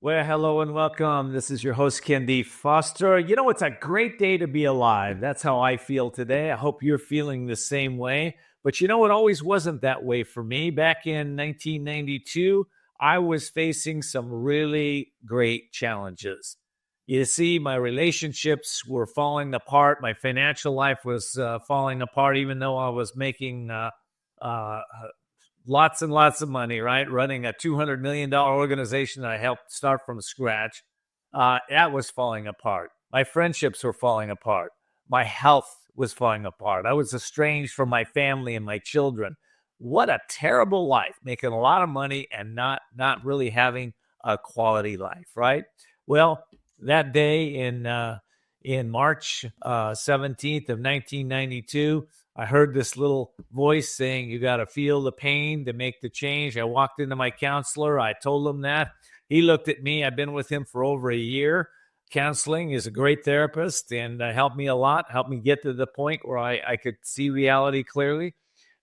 Well, hello and welcome. This is your host, Ken D. Foster. You know, it's a great day to be alive. That's how I feel today. I hope you're feeling the same way. But you know, it always wasn't that way for me. Back in 1992, I was facing some really great challenges. You see, my relationships were falling apart. My financial life was falling apart, even though I was making lots and lots of money, right? Running a $200 million organization that I helped start from scratch. That was falling apart. My friendships were falling apart. My health was falling apart. I was estranged from my family and my children. What a terrible life, making a lot of money and not really having a quality life, right? Well, that day in March 17th of 1992, I heard this little voice saying, you got to feel the pain to make the change. I walked into my counselor. I told him that. He looked at me. I've been with him for over a year. Counseling is a great therapist and helped me a lot, helped me get to the point where I could see reality clearly.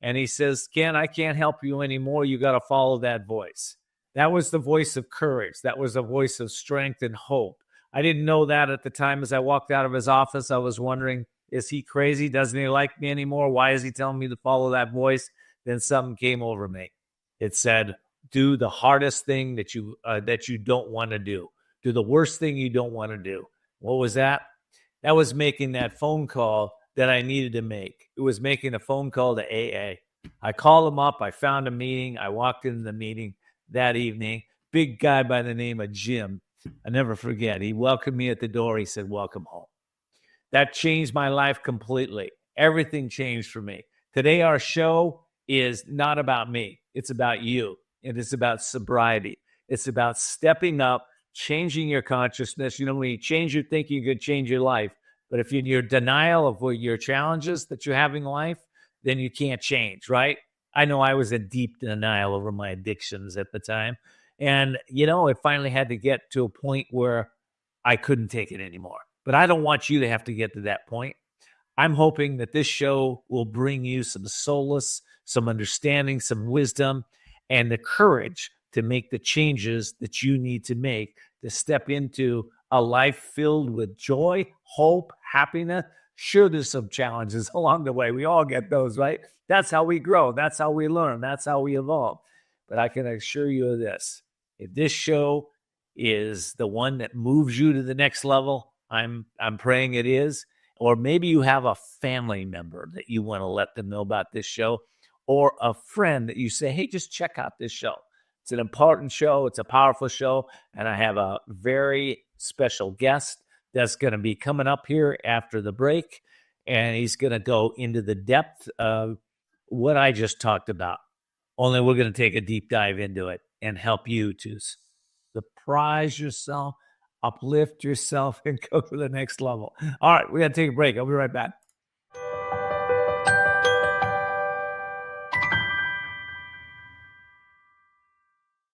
And he says, Ken, I can't help you anymore. You got to follow that voice. That was the voice of courage. That was a voice of strength and hope. I didn't know that at the time. As I walked out of his office, I was wondering, is he crazy? Doesn't he like me anymore? Why is he telling me to follow that voice? Then something came over me. It said, do the hardest thing that you don't want to do. Do the worst thing you don't want to do. What was that? That was making that phone call that I needed to make. It was making a phone call to AA. I called him up. I found a meeting. I walked into the meeting that evening. Big guy by the name of Jim. I never forget. He welcomed me at the door. He said, welcome home. That changed my life completely. Everything changed for me. Today, our show is not about me. It's about you. And it's about sobriety. It's about stepping up, changing your consciousness. You know, when you change your thinking, you could change your life. But if you're in your denial of your challenges that you're having in life, then you can't change, right? I know I was in deep denial over my addictions at the time. And, you know, it finally had to get to a point where I couldn't take it anymore. But I don't want you to have to get to that point. I'm hoping that this show will bring you some solace, some understanding, some wisdom, and the courage to make the changes that you need to make to step into a life filled with joy, hope, happiness. Sure, there's some challenges along the way. We all get those, right? That's how we grow. That's how we learn. That's how we evolve. But I can assure you of this. If this show is the one that moves you to the next level, I'm praying it is. Or maybe you have a family member that you want to let them know about this show, or a friend that you say, hey, just check out this show. It's an important show. It's a powerful show. And I have a very special guest that's going to be coming up here after the break. And he's going to go into the depth of what I just talked about. Only we're going to take a deep dive into it and help you to surprise yourself, uplift yourself, and go to the next level. All right, we got to take a break. I'll be right back.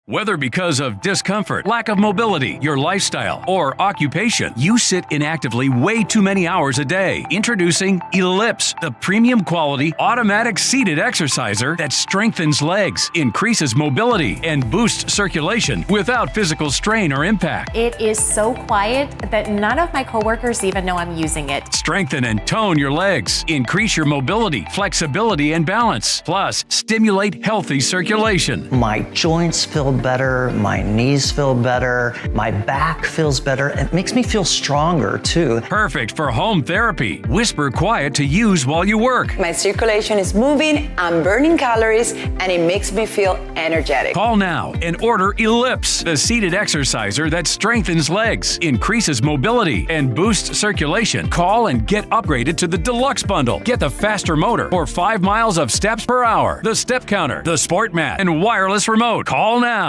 Whether because of discomfort, lack of mobility, your lifestyle, or occupation, you sit inactively way too many hours a day. Introducing Ellipse, the premium quality automatic seated exerciser that strengthens legs, increases mobility, and boosts circulation without physical strain or impact. It is so quiet that none of my coworkers even know I'm using it. Strengthen and tone your legs, increase your mobility, flexibility, and balance, plus stimulate healthy circulation. My joints feel feel better, my knees feel better, my back feels better. It makes me feel stronger too. Perfect for home therapy. Whisper quiet to use while you work. My circulation is moving, I'm burning calories, and it makes me feel energetic. Call now and order Ellipse, the seated exerciser that strengthens legs, increases mobility, and boosts circulation. Call and get upgraded to the Deluxe Bundle. Get the faster motor or 5 miles of steps per hour, the step counter, the sport mat, and wireless remote. Call now.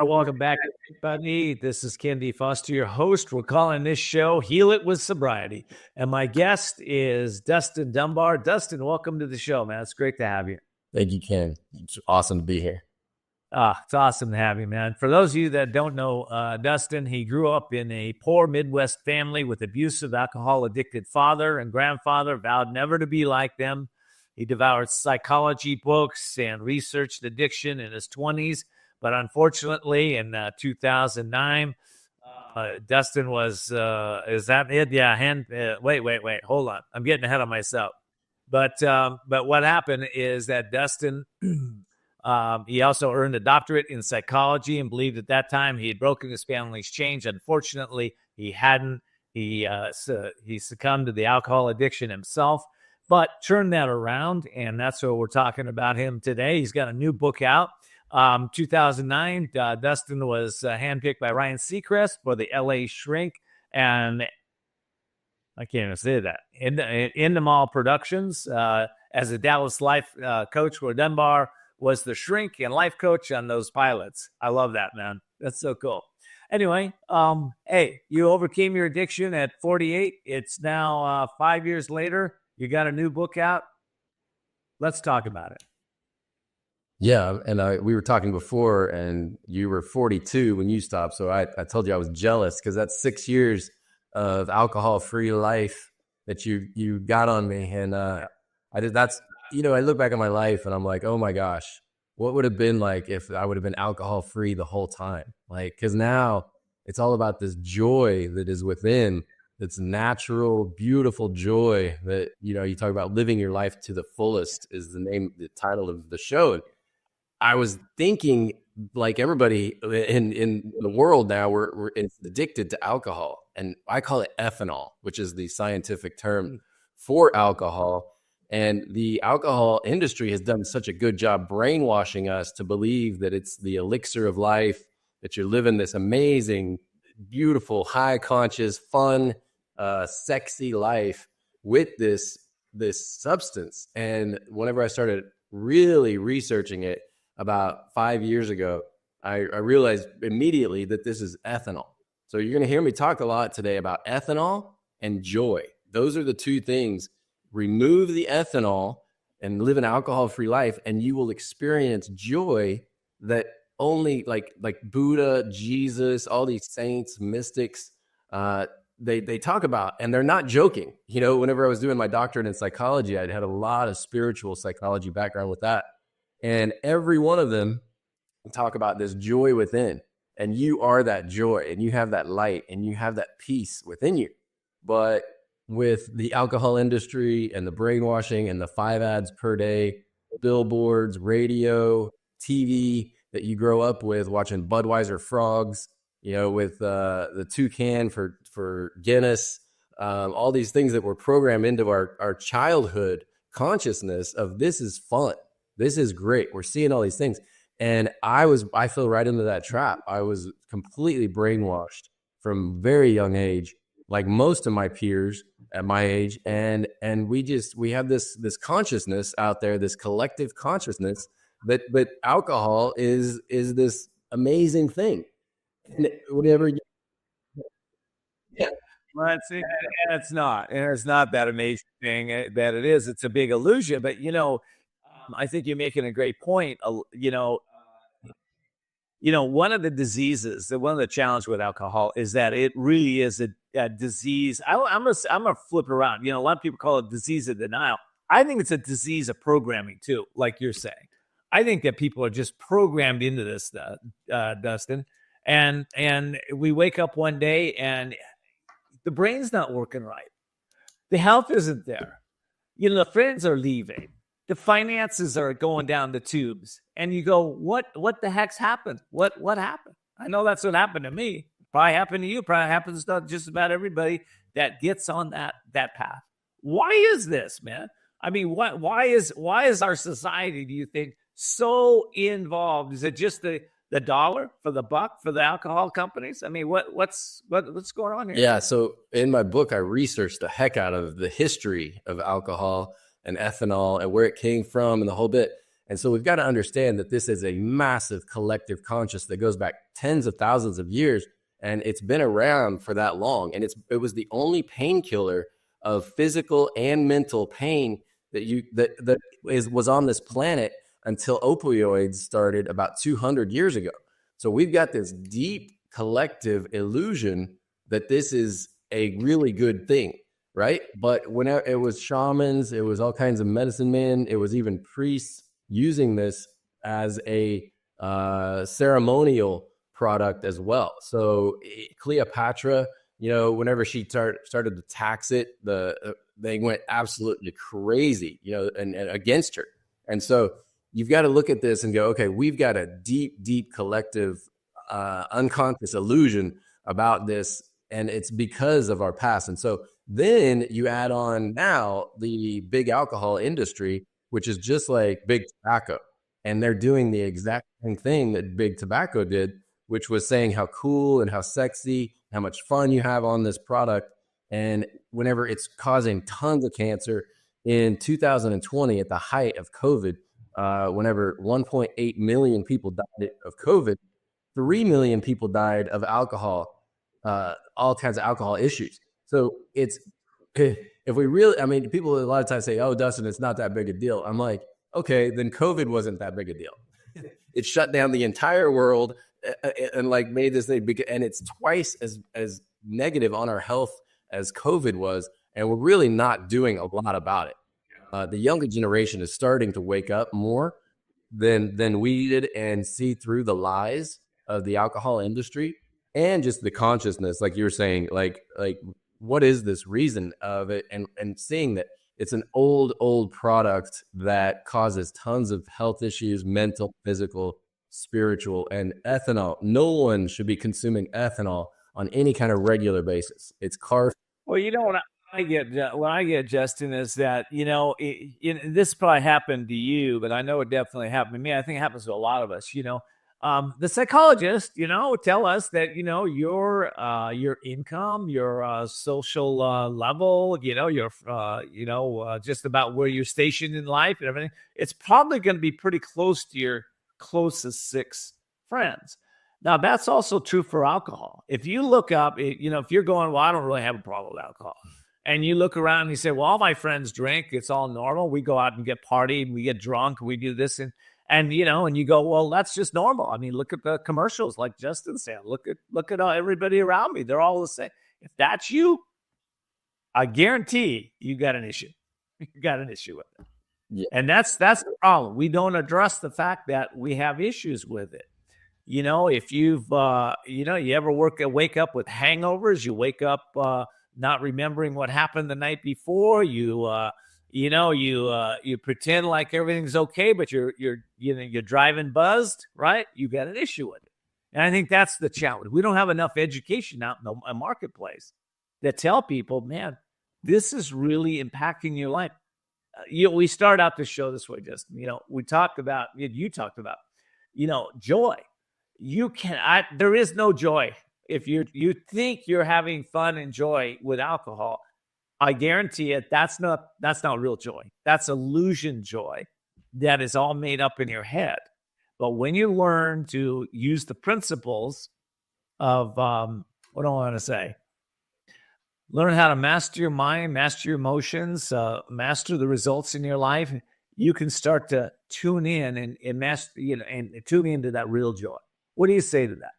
Welcome back, everybody. This is Ken D. Foster, your host. We're calling this show Heal It with Sobriety. And my guest is Dustin Dunbar. Dustin, welcome to the show, man. It's great to have you. Thank you, Ken. It's awesome to be here. It's awesome to have you, man. For those of you that don't know Dustin, he grew up in a poor Midwest family with abusive, alcohol-addicted father and grandfather, vowed never to be like them. He devoured psychology books and researched addiction in his 20s. But unfortunately, in 2009, Dustin was, is that it? Yeah, wait, hold on. I'm getting ahead of myself. But what happened is that Dustin, he also earned a doctorate in psychology and believed at that time he had broken his family's chains. Unfortunately, he hadn't. He succumbed to the alcohol addiction himself, but turned that around, and that's what we're talking about him today. He's got a new book out. 2009, Dustin was handpicked by Ryan Seacrest for the LA Shrink, and I can't even say that. Endemol Productions, as a Dallas life coach, where Dunbar was the shrink and life coach on those pilots. I love that, man. That's so cool. Anyway, hey, you overcame your addiction at 48. It's now 5 years later. You got a new book out. Let's talk about it. Yeah, and we were talking before, and you were 42 when you stopped. So I told you I was jealous because that's 6 years of alcohol-free life that you got on me, and I look back at my life and I'm like, oh my gosh, what would have been like if I would have been alcohol-free the whole time? Like, because now it's all about this joy that is within. It's natural, beautiful joy that you talk about living your life to the fullest is the title of the show. I was thinking, like everybody in the world now, we're addicted to alcohol, and I call it ethanol, which is the scientific term for alcohol. And the alcohol industry has done such a good job brainwashing us to believe that it's the elixir of life, that you're living this amazing, beautiful, high conscious, fun, sexy life with this substance. And whenever I started really researching it, about 5 years ago, I realized immediately that this is ethanol. So you're going to hear me talk a lot today about ethanol and joy. Those are the two things. Remove the ethanol and live an alcohol-free life, and you will experience joy that only like Buddha, Jesus, all these saints, mystics, they talk about, and they're not joking. Whenever I was doing my doctorate in psychology, I'd had a lot of spiritual psychology background with that. And every one of them talk about this joy within, and you are that joy, and you have that light, and you have that peace within you. But with the alcohol industry and the brainwashing and the 5 ads per day, billboards, radio, TV that you grow up with, watching Budweiser frogs, with the toucan for Guinness, all these things that were programmed into our childhood consciousness of this is fun. This is great. We're seeing all these things. And I fell right into that trap. I was completely brainwashed from very young age, like most of my peers at my age. And we have this consciousness out there, this collective consciousness but alcohol is this amazing thing. And whatever Well, it's not. And it's not that amazing thing that it is. It's a big illusion. But, I think you're making a great point. One of the diseases, one of the challenge with alcohol is that it really is a disease. I'm gonna flip it around. A lot of people call it disease of denial. I think it's a disease of programming too, like you're saying. I think that people are just programmed into this stuff, Dustin. And we wake up one day and the brain's not working right. The health isn't there. the friends are leaving. The finances are going down the tubes. And you go, what the heck's happened? What happened? I know that's what happened to me. Probably happened to you. Probably happens to just about everybody that gets on that path. Why is this, man? I mean, why is our society, do you think, so involved? Is it just the dollar for the buck for the alcohol companies? I mean, what's going on here? Yeah. So in my book, I researched the heck out of the history of alcohol and ethanol and where it came from and the whole bit. And so we've got to understand that this is a massive collective conscious that goes back tens of thousands of years. And it's been around for that long. And it was the only painkiller of physical and mental pain that was on this planet until opioids started about 200 years ago. So we've got this deep collective illusion that this is a really good thing, right? But whenever it was shamans, it was all kinds of medicine men, it was even priests using this as a ceremonial product as well. So Cleopatra, whenever she started to tax it, they went absolutely crazy, and against her. And so you've got to look at this and go, okay, we've got a deep, deep collective unconscious illusion about this, and it's because of our past. And so then you add on now the big alcohol industry, which is just like big tobacco, and they're doing the exact same thing that big tobacco did, which was saying how cool and how sexy, how much fun you have on this product. And whenever it's causing tons of cancer in 2020 at the height of COVID, whenever 1.8 million people died of COVID, 3 million people died of alcohol, all kinds of alcohol issues. So if we really, people a lot of times say, oh, Dustin, it's not that big a deal. I'm like, okay, then COVID wasn't that big a deal. It shut down the entire world and made this thing big, and it's twice as negative on our health as COVID was, and we're really not doing a lot about it. The younger generation is starting to wake up more than we did and see through the lies of the alcohol industry and just the consciousness, like you were saying, like what is this reason of it, and seeing that it's an old product that causes tons of health issues, mental, physical, spiritual, and ethanol. No one should be consuming ethanol on any kind of regular basis. It's car. Well, what I get, Justin, is that, this probably happened to you, but I know it definitely happened to me. I think it happens to a lot of us, the psychologists, tell us that, your income, your social level, your, just about where you're stationed in life and everything, it's probably going to be pretty close to your closest 6 friends. Now, that's also true for alcohol. If you look up, if you're going, well, I don't really have a problem with alcohol, and you look around and you say, well, all my friends drink, it's all normal. We go out and get partied, we get drunk, we do this, and you go, well, that's just normal. I mean, look at the commercials, like Justin said. Look at everybody around me. They're all the same. If that's you, I guarantee you got an issue. You got an issue with it. Yeah. And that's the problem. We don't address the fact that we have issues with it. If you've, you ever wake up with hangovers, you wake up not remembering what happened the night before, you pretend like everything's okay, but you're driving buzzed, right? You got an issue with it. And I think that's the challenge. We don't have enough education out in the marketplace that tell people, man, this is really impacting your life. We start out the show this way, Justin. You talked about joy. There is no joy. If you think you're having fun and joy with alcohol, I guarantee it, that's not real joy. That's illusion joy that is all made up in your head. But when you learn to use the principles of, what do I want to say? Learn how to master your mind, master your emotions, master the results in your life, you can start to tune in and master, and tune into that real joy. What do you say to that?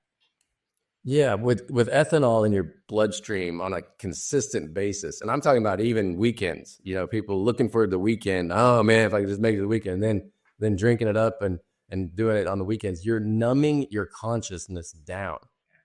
Yeah, with ethanol in your bloodstream on a consistent basis, and I'm talking about even weekends, people looking for the weekend. Oh man, if I could just make it the weekend, then drinking it up and doing it on the weekends, you're numbing your consciousness down,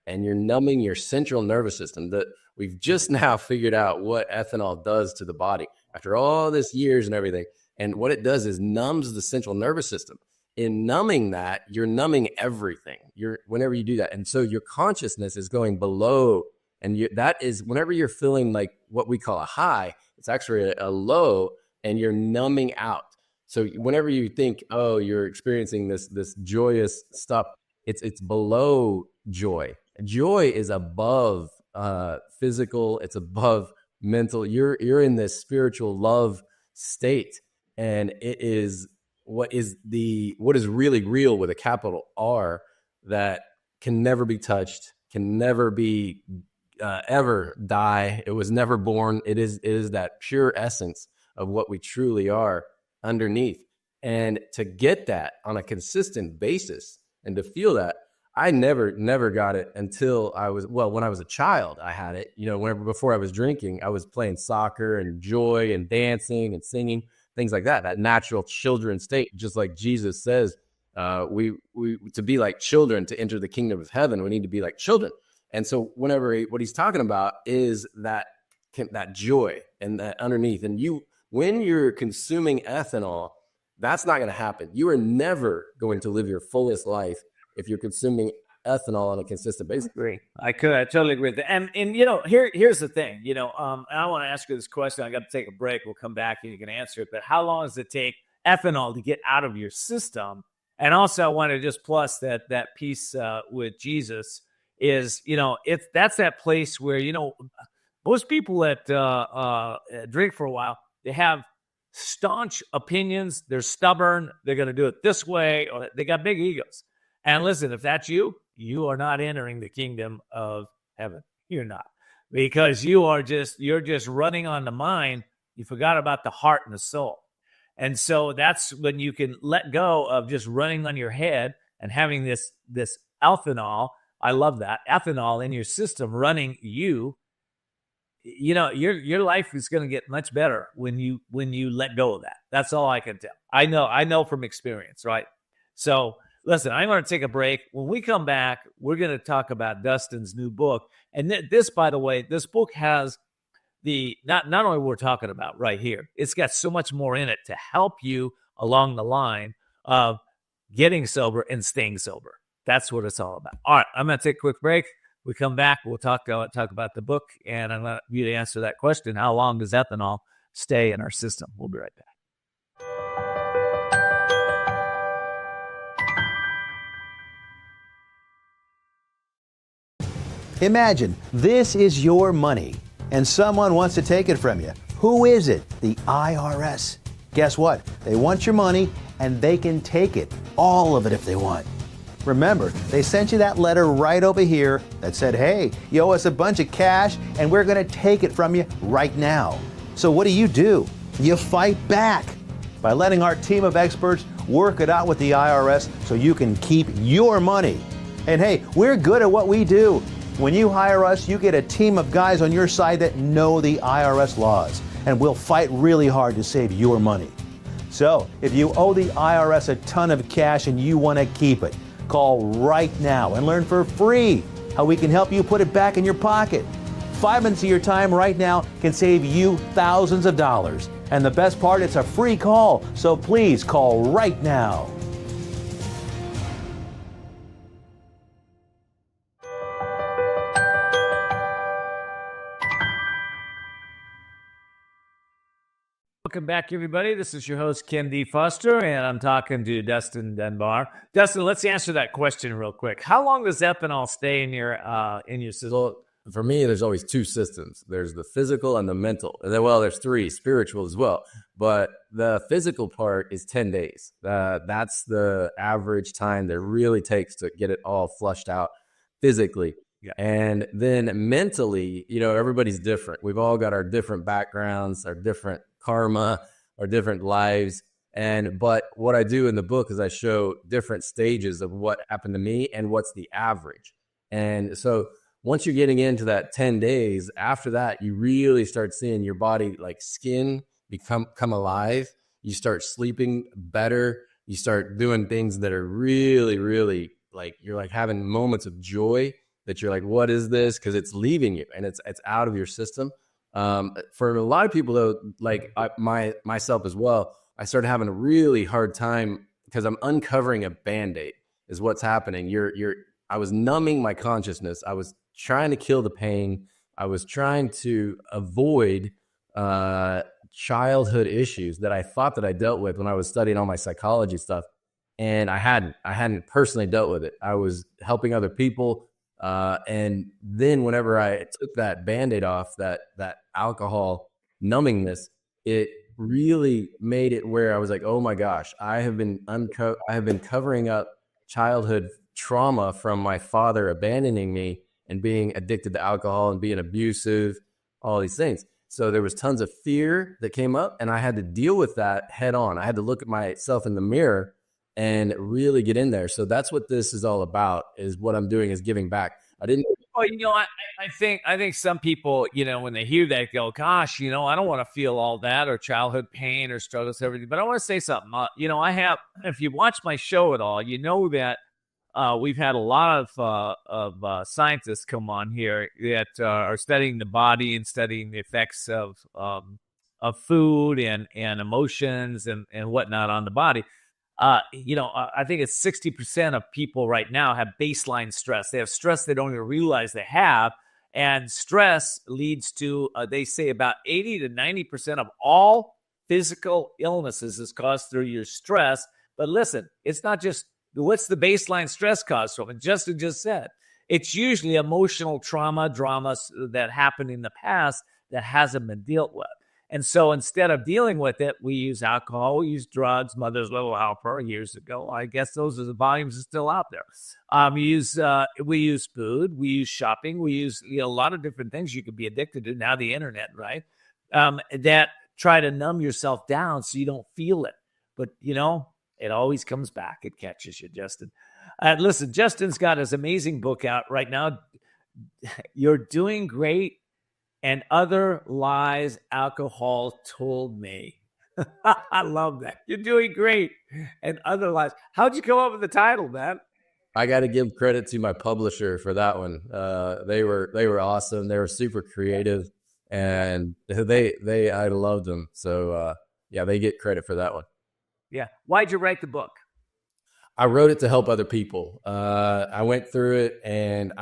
and you're numbing your central nervous system. That we've just now figured out what ethanol does to the body. after all this years and everything. And what it does is numbs the central nervous system. In numbing that, you're numbing everything. Whenever you do that. And so your consciousness is going below. And that is whenever you're feeling like what we call a high, it's actually a low, and you're numbing out. So whenever you think, oh, you're experiencing this joyous stuff, it's below joy. Joy is above physical. It's above mental. You're in this spiritual love state, and it is what is really real with a capital R that can never be touched, can never be ever die. It was never born. It is that pure essence of what we truly are underneath. And to get that on a consistent basis and to feel that, I never got it until when I was a child. I had it, before I was drinking, I was playing soccer and joy and dancing and singing, things like that natural children state, just like Jesus says, we to be like children, to enter the kingdom of heaven, we need to be like children. And so what he's talking about is that joy and that underneath. And when you're consuming ethanol, that's not going to happen. You are never going to live your fullest life if you're consuming ethanol on a consistent basis. I totally agree with that. And here's the thing, I want to ask you this question. I got to take a break. We'll come back and you can answer it. But how long does it take ethanol to get out of your system? And also I want to just plus that piece with Jesus is, that's that place where, most people that drink for a while, they have staunch opinions. They're stubborn. They're going to do it this way, or they got big egos. And listen, if that's you are not entering the kingdom of heaven. You're not, because you're just running on the mind. You forgot about the heart and the soul. And so that's when you can let go of just running on your head and having this ethanol. I love that ethanol in your system running you. Your life is going to get much better when you let go of that. That's all I can tell. I know from experience, right? So listen, I'm going to take a break. When we come back, we're going to talk about Dustin's new book. And this, by the way, this book has not only we're talking about right here, it's got so much more in it to help you along the line of getting sober and staying sober. That's what it's all about. All right, I'm going to take a quick break. We come back, we'll talk about the book, and I want you to answer that question. How long does ethanol stay in our system? We'll be right back. Imagine this is your money and someone wants to take it from you. Who is it? The IRS. Guess what? They want your money and they can take it, all of it if they want. Remember, they sent you that letter right over here that said, hey, you owe us a bunch of cash and we're going to take it from you right now. So what do? You fight back by letting our team of experts work it out with the IRS so you can keep your money. And hey, we're good at what we do. When you hire us, you get a team of guys on your side that know the IRS laws, and we'll fight really hard to save your money. So, if you owe the IRS a ton of cash and you want to keep it, call right now and learn for free how we can help you put it back in your pocket. 5 minutes of your time right now can save you thousands of dollars. And the best part, it's a free call, so please call right now. Welcome back, everybody. This is your host, Ken D. Foster, and I'm talking to Dustin Dunbar. Dustin, let's answer that question real quick. How long does ethanol stay in your system? So for me, there's always two systems. There's the physical and the mental. And then, there's three, spiritual as well. But the physical part is 10 days. That's the average time that it really takes to get it all flushed out physically. Yeah. And then mentally, everybody's different. We've all got our different backgrounds, our different karma, our different lives. But what I do in the book is I show different stages of what happened to me and what's the average. And so once you're getting into that 10 days, after that, you really start seeing your body like skin come alive. You start sleeping better. You start doing things that are really, really like, you're like having moments of joy that you're like, what is this? Because it's leaving you and it's out of your system. For a lot of people though, like myself as well, I started having a really hard time because I'm uncovering a Band-Aid is what's happening. I was numbing my consciousness. I was trying to kill the pain. I was trying to avoid childhood issues that I thought that I dealt with when I was studying all my psychology stuff. And I hadn't personally dealt with it. I was helping other people. And then whenever I took that Band-Aid off, that alcohol numbingness, it really made it where I was like, oh my gosh, I have been covering up childhood trauma from my father abandoning me and being addicted to alcohol and being abusive, all these things. So there was tons of fear that came up, and I had to deal with that head on. I had to look at myself in the mirror and really get in there. So that's what this is all about, is what I'm doing is giving back. I didn't. Oh, I think some people, when they hear that, go, gosh, I don't want to feel all that or childhood pain or struggles, everything. But I want to say something. If you watch my show at all, you know that we've had a lot of scientists come on here that are studying the body and studying the effects of food and emotions and whatnot on the body. I think it's 60% of people right now have baseline stress. They have stress they don't even realize they have. And stress leads to, they say, about 80 to 90% of all physical illnesses is caused through your stress. But listen, it's not just what's the baseline stress caused from. And Justin just said, it's usually emotional dramas that happened in the past that hasn't been dealt with. And so instead of dealing with it, we use alcohol, we use drugs, Mother's Little Helper years ago. I guess those are the volumes that are still out there. We use food, we use shopping, we use a lot of different things you could be addicted to. Now the internet, right? That try to numb yourself down so you don't feel it. But, it always comes back. It catches you, Justin. Listen, Justin's got his amazing book out right now. You're Doing Great and Other Lies Alcohol Told Me. I love that. You're Doing Great and Other Lies. How'd you come up with the title, man? I got to give credit to my publisher for that one. They were awesome. They were super creative, and I loved them. So they get credit for that one. Yeah. Why'd you write the book? I wrote it to help other people. I went through it, and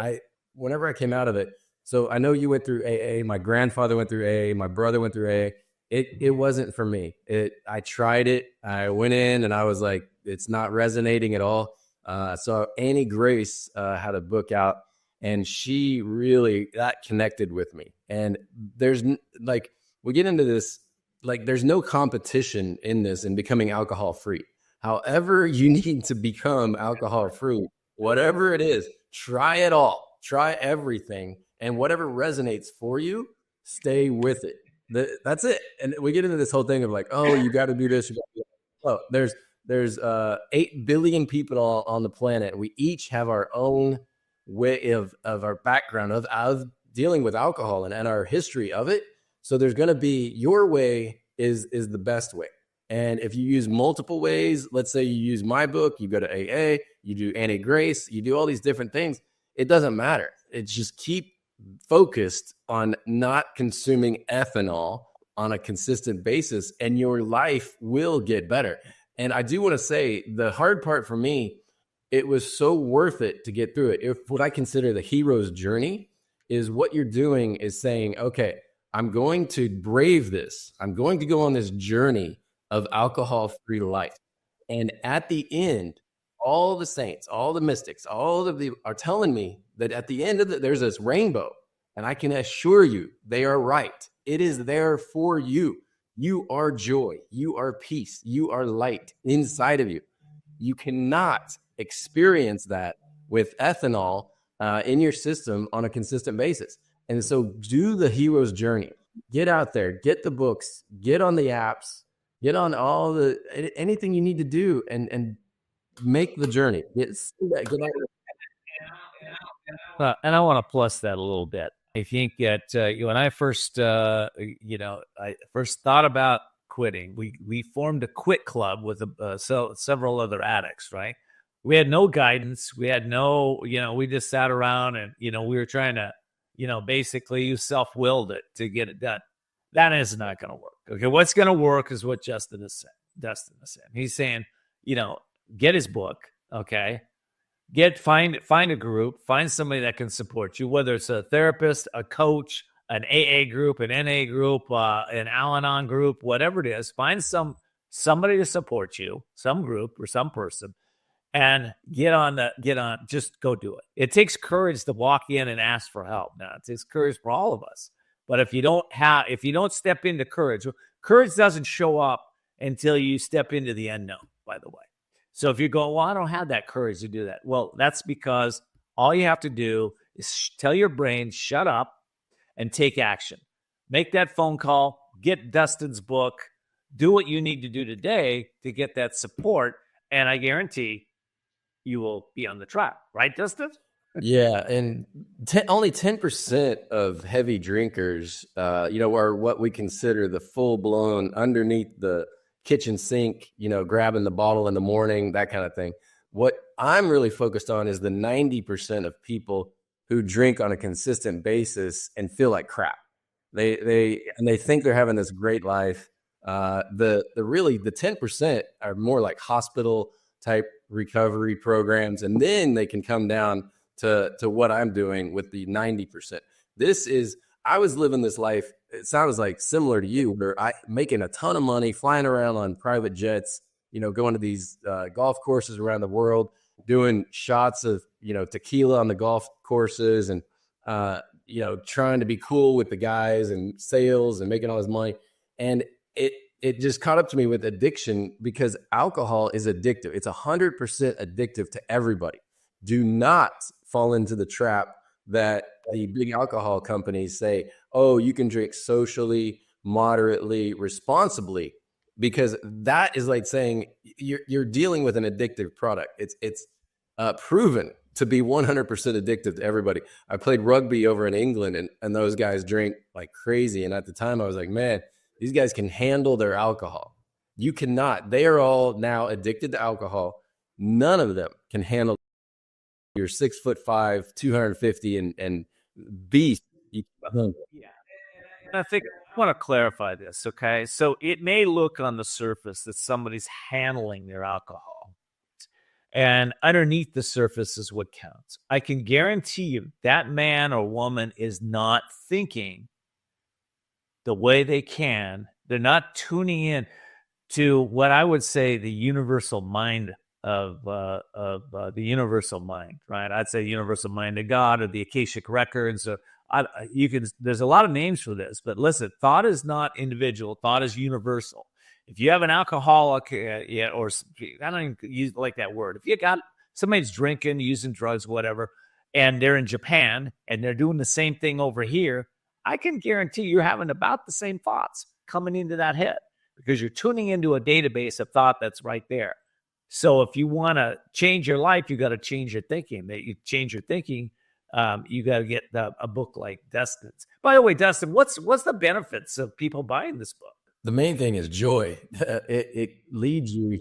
whenever I came out of it. So I know you went through AA. My grandfather went through AA. My brother went through AA. It wasn't for me. I tried it. I went in and I was like, it's not resonating at all. So Annie Grace had a book out, and she really that connected with me. And there's we get into this, there's no competition in this in becoming alcohol free. However you need to become alcohol free, whatever it is, try it all. Try everything. And whatever resonates for you, stay with it. That's it. And we get into this whole thing of you got to do this. Oh, there's 8 billion people on the planet. We each have our own way of our background of dealing with alcohol and our history of it. So there's going to be your way is the best way. And if you use multiple ways, let's say you use my book, you go to AA, you do Annie Grace, you do all these different things. It doesn't matter. It's just keep focused on not consuming ethanol on a consistent basis, and your life will get better. And I do want to say the hard part for me, it was so worth it to get through it. What I consider the hero's journey is what you're doing is saying, okay, I'm going to brave this. I'm going to go on this journey of alcohol-free life. And at the end, all the saints, all the mystics, all of the are telling me that at the end of there's this rainbow, and I can assure you they are right. It is there for you. You are joy. You are peace. You are light inside of you. You cannot experience that with ethanol in your system on a consistent basis. And so do the hero's journey. Get out there, get the books, get on the apps, get on anything you need to do and make the journey. Get out. And I want to plus that a little bit. I think that when I first, I first thought about quitting, we formed a quit club with several other addicts, right? We had no guidance. We had no, we just sat around and, we were trying to, basically you self-willed it to get it done. That is not going to work. Okay, what's going to work is what Dustin is saying. He's saying, get his book. Okay, find a group, find somebody that can support you, whether it's a therapist, a coach, an AA group, an NA group, an Al-Anon group, whatever it is. Find somebody to support you, some group or some person, and just go do it. It takes courage to walk in and ask for help. Now, it takes courage for all of us. But if you don't step into courage doesn't show up until you step into the unknown, by the way. So if you go, well, I don't have that courage to do that. Well, that's because all you have to do is tell your brain, shut up and take action. Make that phone call, get Dustin's book, do what you need to do today to get that support. And I guarantee you will be on the track. Right, Dustin? Yeah, and only 10% of heavy drinkers, are what we consider the full-blown underneath the kitchen sink, grabbing the bottle in the morning, that kind of thing. What I'm really focused on is the 90% of people who drink on a consistent basis and feel like crap. They think they're having this great life. The 10% are more like hospital type recovery programs, and then they can come down to what I'm doing with the 90%. I was living this life, it sounds like similar to you, where I making a ton of money, flying around on private jets, going to these golf courses around the world, doing shots of, tequila on the golf courses and, trying to be cool with the guys and sales and making all this money. And it just caught up to me with addiction, because alcohol is addictive. It's 100% addictive to everybody. Do not fall into the trap that the big alcohol companies say, oh, you can drink socially, moderately, responsibly, because that is like saying you're dealing with an addictive product. It's proven to be 100% addictive to everybody. I played rugby over in England, and those guys drink like crazy. And at the time I was like, man, these guys can handle their alcohol. You cannot. They are all now addicted to alcohol. None of them can handle. You're 6'5", 250 and beast. Yeah. I think I want to clarify this, okay? So it may look on the surface that somebody's handling their alcohol, and underneath the surface is what counts. I can guarantee you that man or woman is not thinking the way they can. They're not tuning in to what I would say the universal mind of the universal mind, right? I'd say universal mind of God, or the Akashic records. There's a lot of names for this, but listen, thought is not individual. Thought is universal. If you have an alcoholic, or I don't even like that word. If you got somebody's drinking, using drugs, whatever, and they're in Japan and they're doing the same thing over here, I can guarantee you're having about the same thoughts coming into that head, because you're tuning into a database of thought that's right there. So if you want to change your life, you got to change your thinking. That you change your thinking, you got to get a book like Dustin's. By the way, Dustin, what's the benefits of people buying this book? The main thing is joy. It leads you.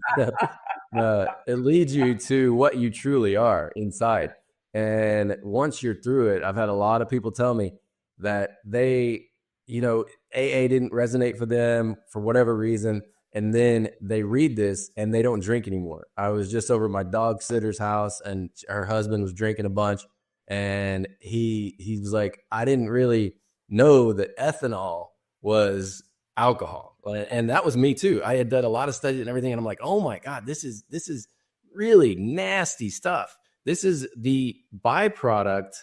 It leads you to what you truly are inside. And once you're through it, I've had a lot of people tell me that they, AA didn't resonate for them for whatever reason. And then they read this and they don't drink anymore. I was just over at my dog sitter's house, and her husband was drinking a bunch. And he was like, I didn't really know that ethanol was alcohol. And that was me too. I had done a lot of studies and everything. And I'm like, oh my God, this is really nasty stuff. This is the byproduct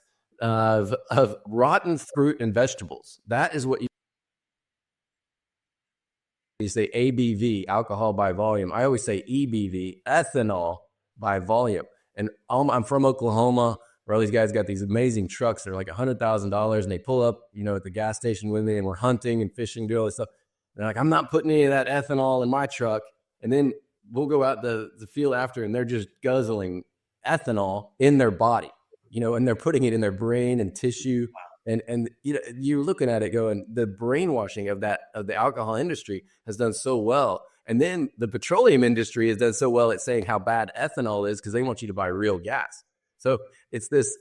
of rotten fruit and vegetables. That is what you say, ABV, alcohol by volume. I always say EBV, ethanol by volume. And I'm from Oklahoma, where all these guys got these amazing trucks. They're like $100,000, and they pull up, at the gas station with me, and we're hunting and fishing, do all this stuff. They're like, I'm not putting any of that ethanol in my truck. And then we'll go out the field after, and they're just guzzling ethanol in their body, and they're putting it in their brain and tissue. And you're looking at it going, the brainwashing of the alcohol industry has done so well. And then the petroleum industry has done so well at saying how bad ethanol is, because they want you to buy real gas. So it's this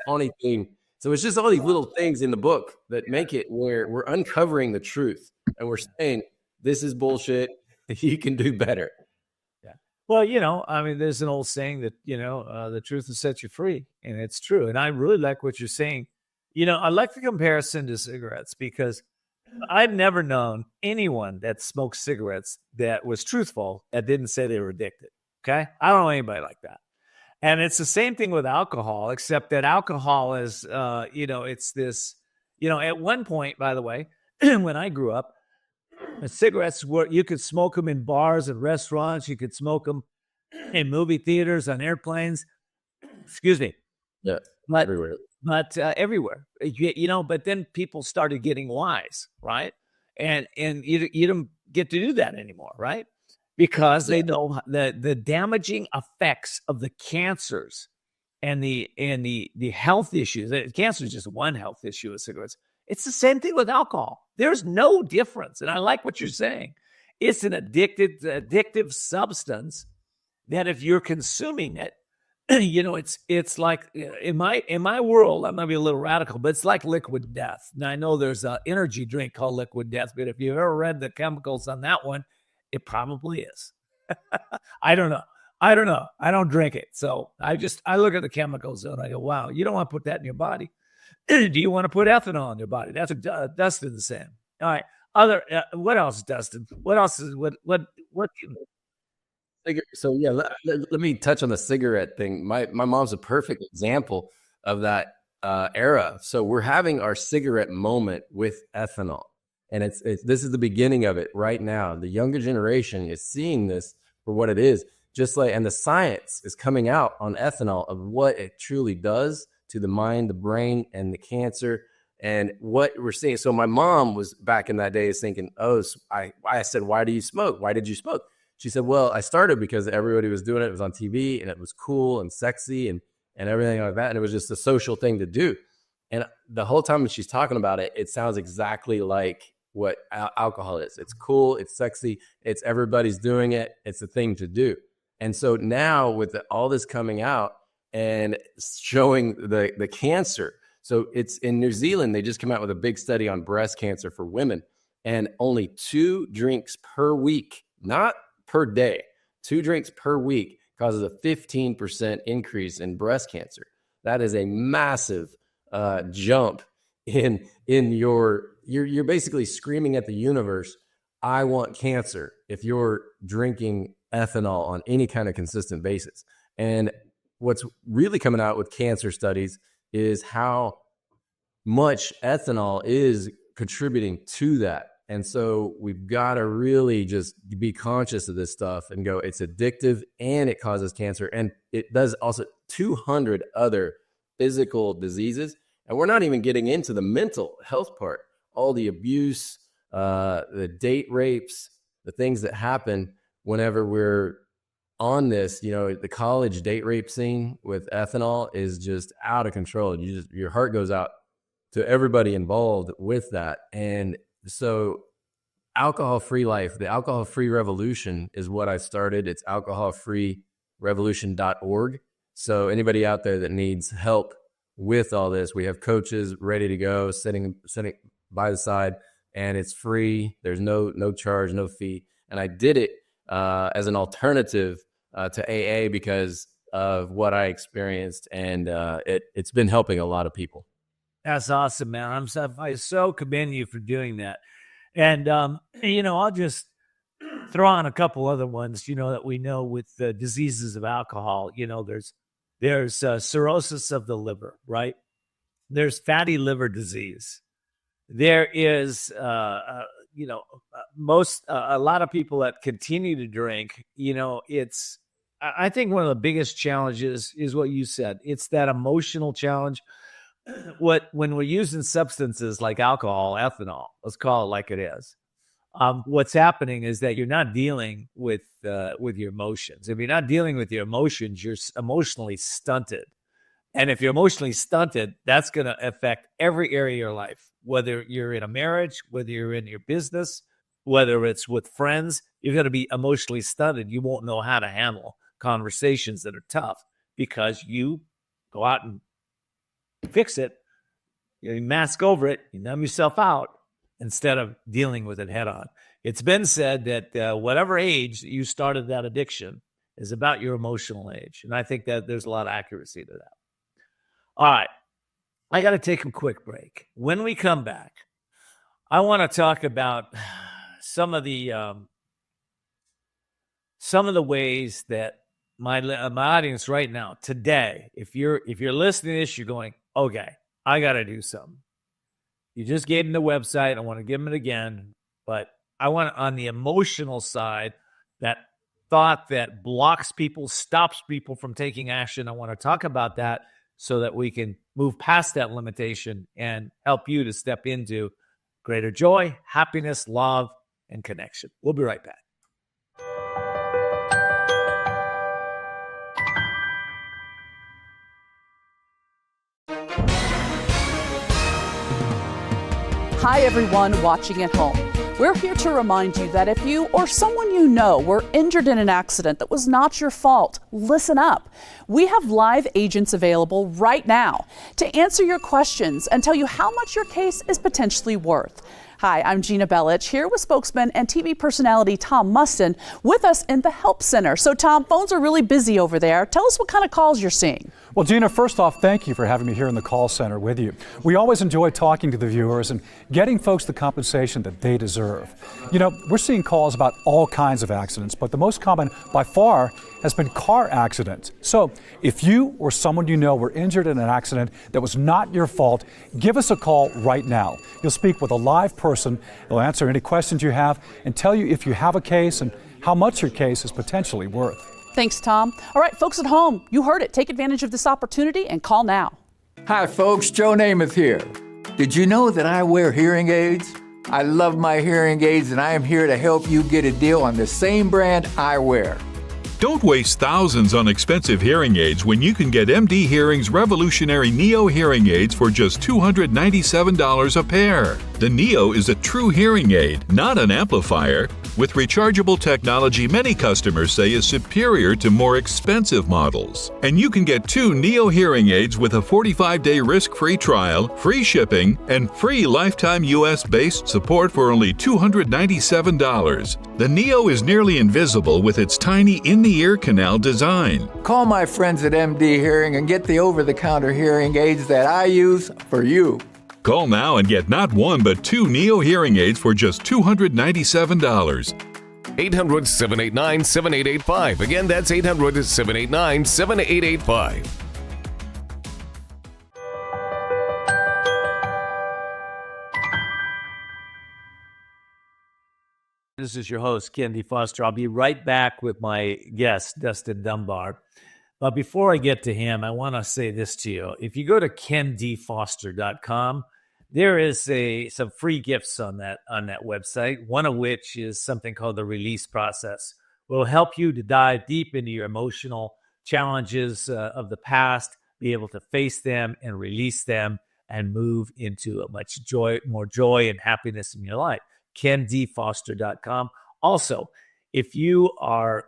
funny thing. So it's just all these little things in the book that make it where we're uncovering the truth and we're saying, this is bullshit. You can do better. Yeah. Well, I mean, there's an old saying that, the truth will set you free. And it's true. And I really like what you're saying. I like the comparison to cigarettes because I've never known anyone that smoked cigarettes that was truthful that didn't say they were addicted. Okay. I don't know anybody like that. And it's the same thing with alcohol, except that alcohol is, it's this, at one point, by the way, when I grew up, cigarettes you could smoke them in bars and restaurants. You could smoke them in movie theaters, on airplanes. Excuse me. Yeah. But everywhere. But everywhere, but then people started getting wise, right? And you don't get to do that anymore, right? Because they know the damaging effects of the cancers and the health issues. Cancer is just one health issue with cigarettes. It's the same thing with alcohol. There's no difference. And I like what you're saying. It's an addictive substance that if you're consuming it, it's like in my world, I might be a little radical, but it's like liquid death. Now I know there's an energy drink called liquid death, but if you've ever read the chemicals on that one, it probably is. I don't know. I don't drink it. So I look at the chemicals and I go, wow, you don't want to put that in your body. Do you want to put ethanol in your body? That's what Dustin's saying. All right. What else, Dustin? What else is what? So yeah, let me touch on the cigarette thing. My mom's a perfect example of that era. So we're having our cigarette moment with ethanol, and it's this is the beginning of it right now. The younger generation is seeing this for what it is, and the science is coming out on ethanol of what it truly does to the mind, the brain, and the cancer, and what we're seeing. So my mom was back in that day is thinking, I said, why do you smoke? Why did you smoke? She said, well, I started because everybody was doing it. It was on TV and it was cool and sexy and everything like that. And it was just a social thing to do. And the whole time when she's talking about it, it sounds exactly like what alcohol is. It's cool. It's sexy. It's everybody's doing it. It's a thing to do. And so now with all this coming out and showing the cancer. So it's in New Zealand, they just came out with a big study on breast cancer for women, and only 2 drinks per week, not per day, 2 drinks per week causes a 15% increase in breast cancer. That is a massive jump in you're basically screaming at the universe, I want cancer, if you're drinking ethanol on any kind of consistent basis. And what's really coming out with cancer studies is how much ethanol is contributing to that. And so we've got to really just be conscious of this stuff and go, it's addictive and it causes cancer. And it does also 200 other physical diseases. And we're not even getting into the mental health part, all the abuse, the date rapes, the things that happen whenever we're on this. The college date rape scene with ethanol is just out of control. Your heart goes out to everybody involved with that. And so alcohol-free life, the alcohol-free revolution is what I started. It's alcoholfreerevolution.org. So anybody out there that needs help with all this, we have coaches ready to go, sitting by the side, and it's free. There's no charge, no fee. And I did it as an alternative to AA because of what I experienced, and it's been helping a lot of people. That's awesome, man. I so commend you for doing that. And, I'll just throw on a couple other ones, that we know with the diseases of alcohol. There's cirrhosis of the liver, right? There's fatty liver disease. There is, a lot of people that continue to drink, I think one of the biggest challenges is what you said. It's that emotional challenge. When we're using substances like alcohol, ethanol, let's call it like it is. What's happening is that you're not dealing with your emotions. If you're not dealing with your emotions, you're emotionally stunted. And if you're emotionally stunted, that's going to affect every area of your life, whether you're in a marriage, whether you're in your business, whether it's with friends. You're going to be emotionally stunted. You won't know how to handle conversations that are tough because you go out and fix it You mask over it, you numb yourself out instead of dealing with it head on. It's been said that whatever age you started that addiction is about your emotional age. And I think that there's a lot of accuracy to that. All right. I got to take a quick break. When we come back, I want to talk about some of the ways that my audience right now today, if you're listening to this, you're going, okay, I got to do something. You just gave them the website. I want to give them it again, but I want on the emotional side, that thought that blocks people, stops people from taking action. I want to talk about that so that we can move past that limitation and help you to step into greater joy, happiness, love, and connection. We'll be right back. Hi, everyone watching at home. We're here to remind you that if you or someone you know were injured in an accident that was not your fault, listen up. We have live agents available right now to answer your questions and tell you how much your case is potentially worth. Hi, I'm Gina Bellich, here with spokesman and TV personality Tom Mustin with us in the Help Center. So Tom, phones are really busy over there. Tell us what kind of calls you're seeing. Well, Gina, first off, thank you for having me here in the call center with you. We always enjoy talking to the viewers and getting folks the compensation that they deserve. You know, we're seeing calls about all kinds of accidents, but the most common by far has been car accidents. So if you or someone you know were injured in an accident that was not your fault, give us a call right now. You'll speak with a live person. They'll answer any questions you have and tell you if you have a case and how much your case is potentially worth. Thanks, Tom. All right, folks at home, you heard it. Take advantage of this opportunity and call now. Hi, folks. Joe Namath here. Did you know that I wear hearing aids? I love my hearing aids, and I am here to help you get a deal on the same brand I wear. Don't waste thousands on expensive hearing aids when you can get MD Hearing's revolutionary Neo hearing aids for just $297 a pair. The Neo is a true hearing aid, not an amplifier. With rechargeable technology many customers say is superior to more expensive models. And you can get 2 Neo hearing aids with a 45-day risk-free trial, free shipping, and free lifetime US-based support for only $297. The Neo is nearly invisible with its tiny in-the-ear canal design. Call my friends at MD Hearing and get the over-the-counter hearing aids that I use for you. Call now and get not 1 but 2 Neo hearing aids for just $297. 800-789-7885. Again, that's 800-789-7885. This is your host, Ken D. Foster. I'll be right back with my guest, Dustin Dunbar. But before I get to him, I want to say this to you. If you go to kendfoster.com, there is some free gifts on that website, one of which is something called the release process. It will help you to dive deep into your emotional challenges of the past, be able to face them and release them and move into a much more joy and happiness in your life. kendfoster.com. Also, if you are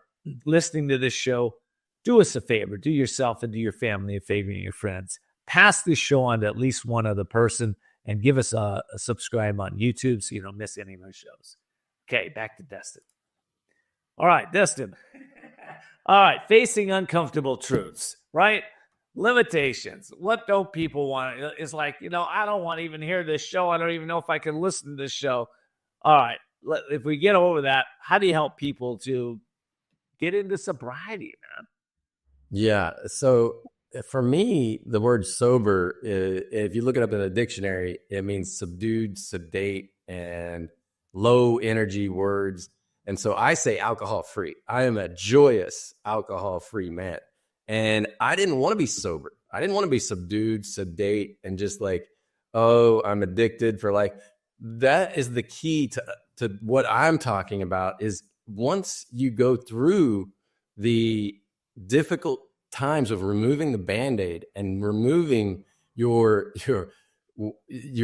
listening to this show, do us a favor, do yourself and do your family a favor and your friends. Pass this show on to at least one other person and give us a subscribe on YouTube so you don't miss any of our shows. Okay, back to Dustin. All right, Dustin. All right, facing uncomfortable truths, right? Limitations. What don't people want? It's like, I don't want to even hear this show. I don't even know if I can listen to this show. All right, if we get over that, how do you help people to get into sobriety, man? Yeah. So for me, the word sober, if you look it up in the dictionary, it means subdued, sedate, and low energy words. And so I say alcohol free. I am a joyous alcohol free man. And I didn't want to be sober. I didn't want to be subdued, sedate, and just like, oh, I'm addicted for like, that is the key to what I'm talking about is once you go through the difficult times of removing the Band-Aid and removing you're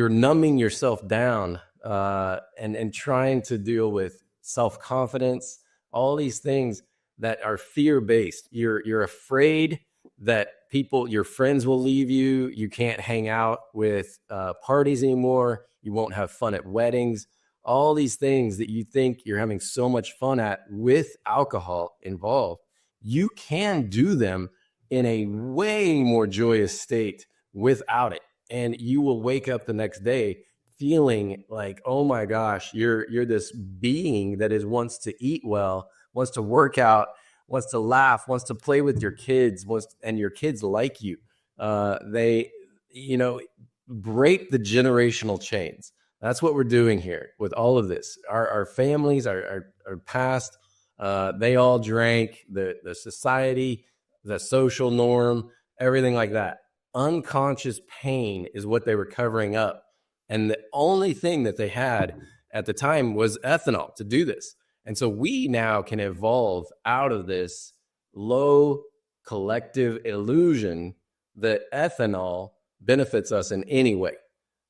numbing yourself down and trying to deal with self-confidence, all these things that are fear-based. You're afraid that your friends will leave you. You can't hang out with parties anymore. You won't have fun at weddings. All these things that you think you're having so much fun at with alcohol involved, you can do them in a way more joyous state without it. And you will wake up the next day feeling like, oh my gosh, you're this being that wants to eat well, wants to work out, wants to laugh, wants to play with your kids, and your kids like you. They, break the generational chains. That's what we're doing here with all of this. Our families, our past, they all drank. The society, the social norm, everything like that. Unconscious pain is what they were covering up. And the only thing that they had at the time was ethanol to do this. And so we now can evolve out of this low collective illusion that ethanol benefits us in any way.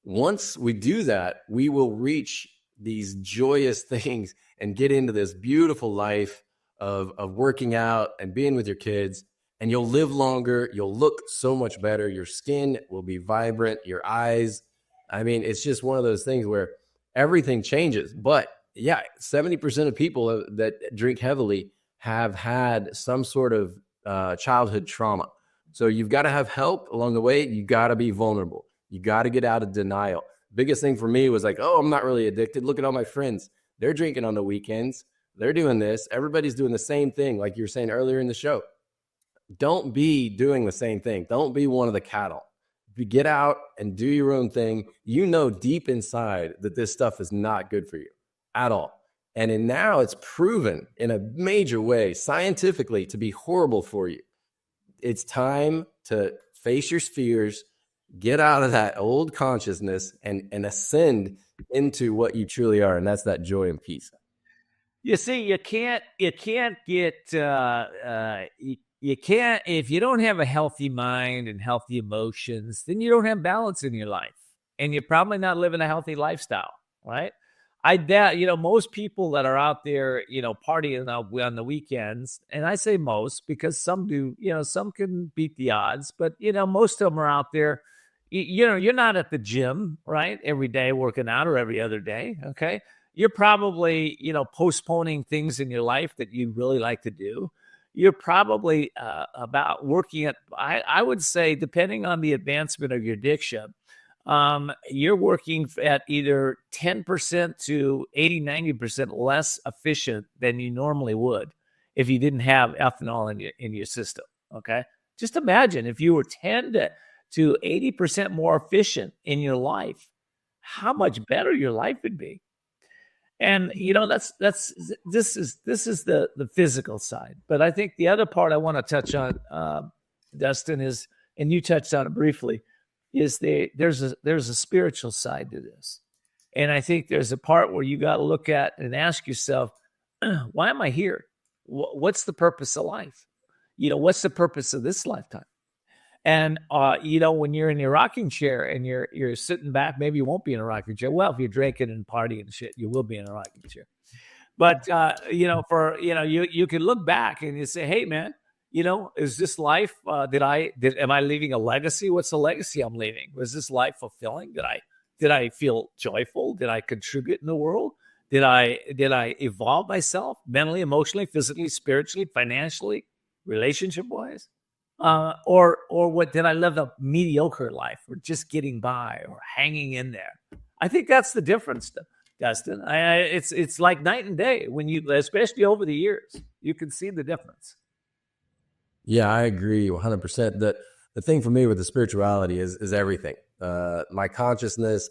Once we do that, we will reach these joyous things and get into this beautiful life of working out and being with your kids. And you'll live longer. You'll look so much better. Your skin will be vibrant. Your eyes. I mean, it's just one of those things where everything changes. But yeah, 70% of people that drink heavily have had some sort of childhood trauma. So you've got to have help along the way. You got to be vulnerable. You got to get out of denial. Biggest thing for me was like, oh, I'm not really addicted. Look at all my friends. They're drinking on the weekends. They're doing this. Everybody's doing the same thing. Like you were saying earlier in the show. Don't be doing the same thing. Don't be one of the cattle. Get out and do your own thing. You know deep inside that this stuff is not good for you at all. And now it's proven in a major way, scientifically, to be horrible for you. It's time to face your fears, get out of that old consciousness and ascend into what you truly are. And that's that joy and peace. You see, you can't if you don't have a healthy mind and healthy emotions, then you don't have balance in your life, and you're probably not living a healthy lifestyle, right? I doubt, most people that are out there, partying on the weekends, and I say most because some do, some can beat the odds, but, most of them are out there, you're not at the gym, right? Every day working out or every other day. Okay. You're probably, postponing things in your life that you really like to do. You're probably about working at, I would say, depending on the advancement of your addiction, you're working at either 10% to 80, 90% less efficient than you normally would if you didn't have ethanol in your system. Okay. Just imagine if you were 10 to 80% more efficient in your life, how much better your life would be. And this is the physical side. But I think the other part I want to touch on, Dustin, is, and you touched on it briefly, is there's a spiritual side to this. And I think there's a part where you got to look at and ask yourself, why am I here? What's the purpose of life? What's the purpose of this lifetime? And, when you're in your rocking chair and you're sitting back, maybe you won't be in a rocking chair. Well, if you're drinking and partying and shit, you will be in a rocking chair. But, you can look back and you say, hey, man, is this life, am I leaving a legacy? What's the legacy I'm leaving? Was this life fulfilling? Did I feel joyful? Did I contribute in the world? Did I evolve myself mentally, emotionally, physically, spiritually, financially, relationship-wise? Or what, did I live a mediocre life or just getting by or hanging in there? I think that's the difference, Dustin. It's like night and day when especially over the years, you can see the difference. Yeah, I agree 100%. The thing for me with the spirituality is everything. My consciousness,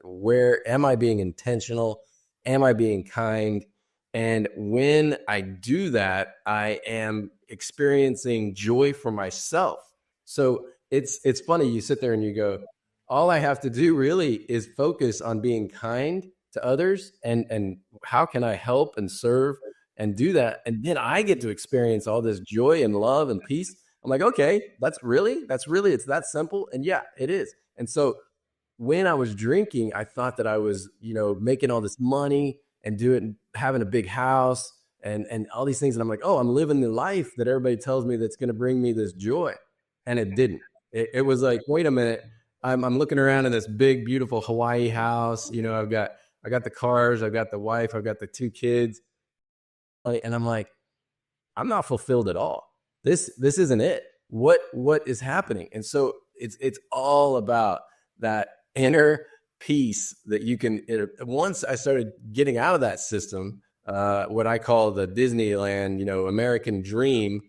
where am I being intentional? Am I being kind? And when I do that, I am experiencing joy for myself. So it's funny. You sit there and you go, all I have to do really is focus on being kind to others and how can I help and serve and do that. And then I get to experience all this joy and love and peace. I'm like, okay, it's that simple. And yeah, it is. And so when I was drinking, I thought that I was, making all this money and having a big house and all these things. And I'm like, oh, I'm living the life that everybody tells me that's going to bring me this joy. and it didn't. It was like, wait a minute, I'm looking around in this big, beautiful Hawaii house. You know, I got the cars, I've got the wife, I've got the 2 kids, and I'm like, I'm not fulfilled at all. This isn't it. What is happening? And so it's all about that inner peace that you can. Once I started getting out of that system, what I call the Disneyland, you know, American dream,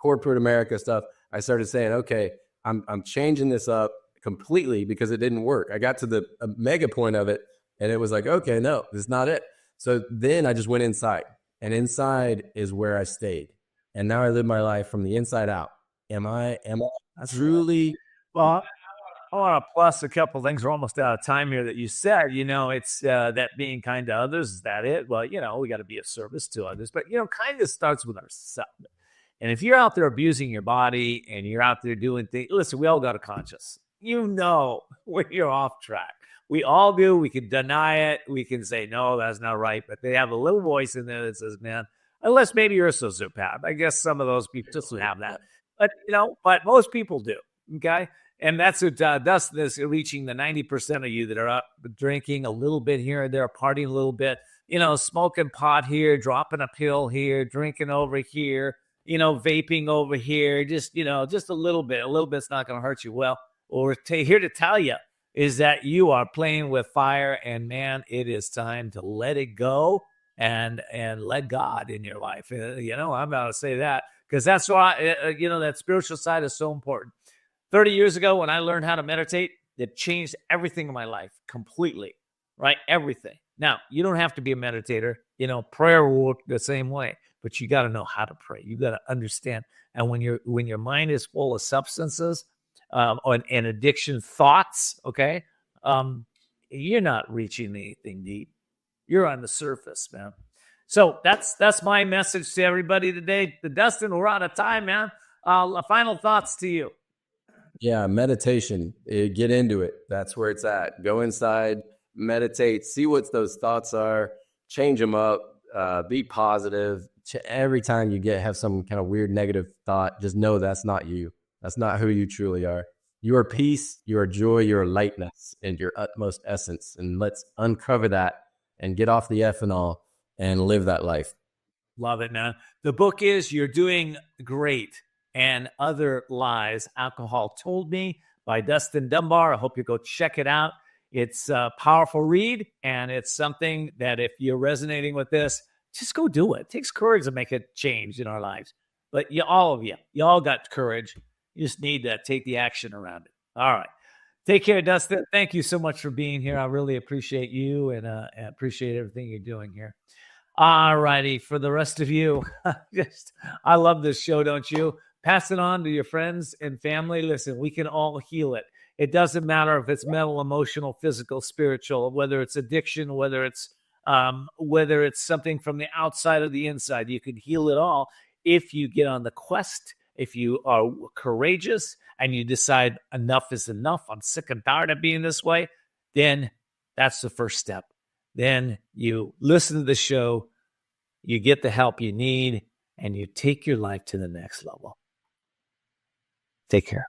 corporate America stuff, I started saying, okay, I'm changing this up completely because it didn't work. I got to the mega point of it, and it was like, okay, no, this is not it. So then I just went inside, and inside is where I stayed. And now I live my life from the inside out. Am I truly? Well, I want to plus a couple things. We're almost out of time here that you said, you know, it's that being kind to others. Is that it? Well, you know, we got to be of service to others, but, you know, kindness starts with ourselves. And if you're out there abusing your body and you're out there doing things, listen, we all got a conscience. You know when you're off track. We all do. We can deny it. We can say, no, that's not right. But they have a little voice in there that says, man, unless maybe you're a sociopath. I guess some of those people just have that. But, you know, but most people do. Okay. And that's what Dustin is reaching the 90% of you that are up drinking a little bit here and there, partying a little bit, you know, smoking pot here, dropping a pill here, drinking over here, you know, vaping over here, just, you know, just a little bit's not going to hurt you. Well, what we're here to tell you is that you are playing with fire, and man, it is time to let it go and let God in your life. You know, I'm about to say that because that's why, you know, that spiritual side is so important. 30 years ago, when I learned how to meditate, it changed everything in my life completely, right? Everything. Now, you don't have to be a meditator. You know, prayer will work the same way, but you got to know how to pray. You got to understand. And when your mind is full of substances and addiction thoughts, okay, you're not reaching anything deep. You're on the surface, man. So that's my message to everybody today. Dustin, we're out of time, man. Final thoughts to you. Yeah, meditation. Get into it. That's where it's at. Go inside, meditate, see what those thoughts are, change them up, be positive. Every time you have some kind of weird negative thought, just know that's not you. That's not who you truly are. You are peace, you are joy, you are lightness, and your utmost essence. And let's uncover that and get off the ethanol and live that life. Love it, man. The book is You're Doing Great and Other Lies Alcohol Told Me by Dustin Dunbar. I hope you go check it out. It's a powerful read, and it's something that if you're resonating with this, just go do it. It takes courage to make a change in our lives. But all of you all got courage. You just need to take the action around it. All right. Take care, Dustin. Thank you so much for being here. I really appreciate you and appreciate everything you're doing here. All righty. For the rest of you, I love this show, don't you? Pass it on to your friends and family. Listen, we can all heal it. It doesn't matter if it's mental, emotional, physical, spiritual, whether it's addiction, whether it's something from the outside or the inside. You can heal it all if you get on the quest, if you are courageous and you decide enough is enough. I'm sick and tired of being this way. Then that's the first step. Then you listen to the show, you get the help you need, and you take your life to the next level. Take care.